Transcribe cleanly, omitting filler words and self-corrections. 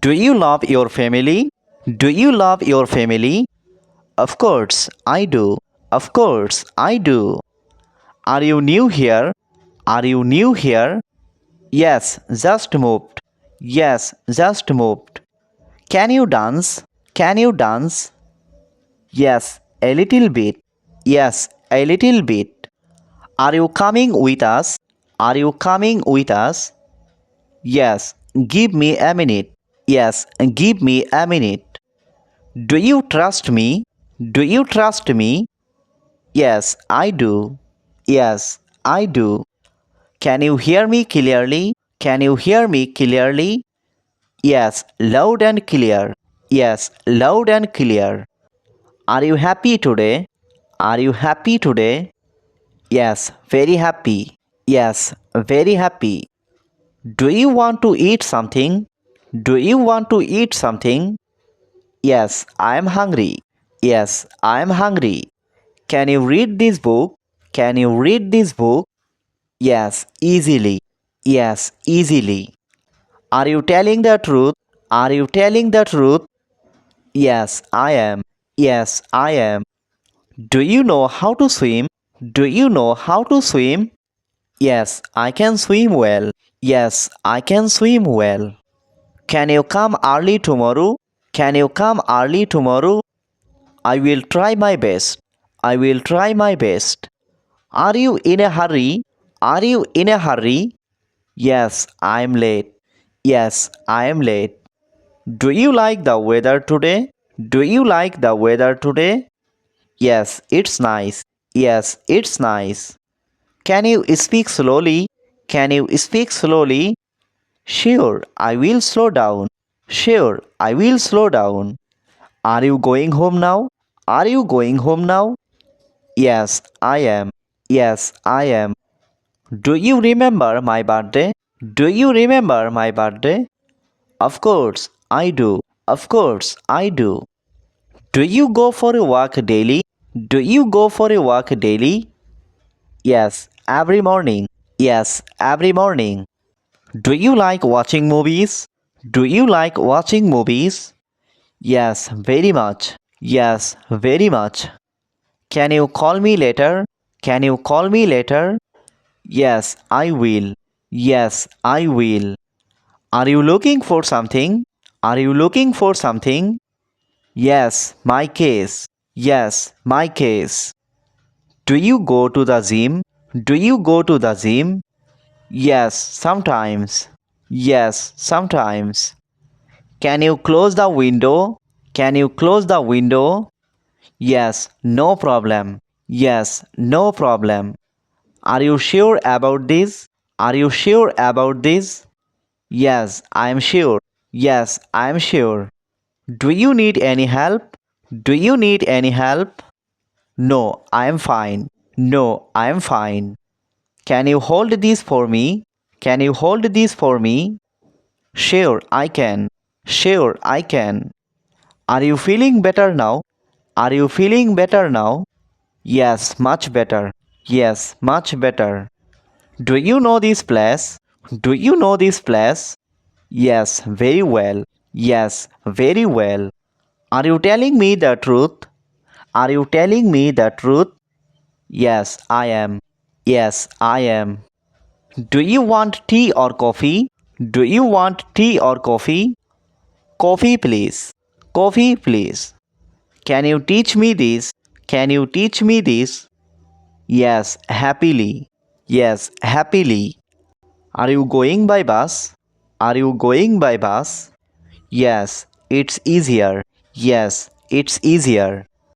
Do you love your family? Do you love your family? Of course, I do. Of course, I do. Are you new here? Are you new here? Yes, just moved. Yes, just moved. Can you dance? Can you dance? Yes, a little bit. Yes, a little bit. Are you coming with us? Are you coming with us? Yes, give me a minute. Yes, give me a minute. Do you trust me? Do you trust me? Yes, I do. Yes, I do. Can you hear me clearly? Can you hear me clearly? Yes, loud and clear. Yes, loud and clear. Are you happy today? Are you happy today? Yes, very happy. Yes, very happy. Do you want to eat something? Do you want to eat something? Yes, I am hungry. Yes, I am hungry. Can you read this book? Can you read this book? Yes, easily. Yes, easily. Are you telling the truth? Are you telling the truth? Yes, I am. Yes, I am. Do you know how to swim? Do you know how to swim? Yes, I can swim well. Yes, I can swim well. Can you come early tomorrow? Can you come early tomorrow? I will try my best. I will try my best. Are you in a hurry? Are you in a hurry? Yes, I am late. Yes, I am late. Do you like the weather today? Do you like the weather today? Yes, it's nice. Yes, it's nice. Can you speak slowly? Can you speak slowly? Sure, I will slow down. Sure, I will slow down. Are you going home now? Are you going home now? Yes, I am. Yes, I am. Do you remember my birthday? Do you remember my birthday? Of course, I do. Of course, I do. Do you go for a walk daily? Do you go for a walk daily? Yes, every morning. Yes, every morning. Do you like watching movies? Do you like watching movies? Yes, very much. Yes, very much. Can you call me later? Can you call me later? Yes, I will. Yes, I will. Are you looking for something? Are you looking for something? Yes, my case. Yes, my case. Do you go to the gym? Do you go to the gym? Yes, sometimes. Yes, sometimes. Can you close the window? Can you close the window? Yes, no problem. Yes, no problem. Are you sure about this? Are you sure about this? Yes, I am sure. Yes, I am sure. Do you need any help? Do you need any help? No, I am fine. No, I am fine. Can you hold this for me? Can you hold this for me? Sure, I can. Sure, I can. Are you feeling better now? Are you feeling better now? Yes, much better. Yes, much better. Do you know this place? Do you know this place? Yes, very well. Yes, very well. Are you telling me the truth? Are you telling me the truth? Yes, I am. Yes, I am. Do you want tea or coffee? Do you want tea or coffee? Coffee, please. Coffee, please. Can you teach me this? Can you teach me this? Yes, happily. Yes, happily. Are you going by bus? Are you going by bus? Yes, it's easier. Yes, it's easier.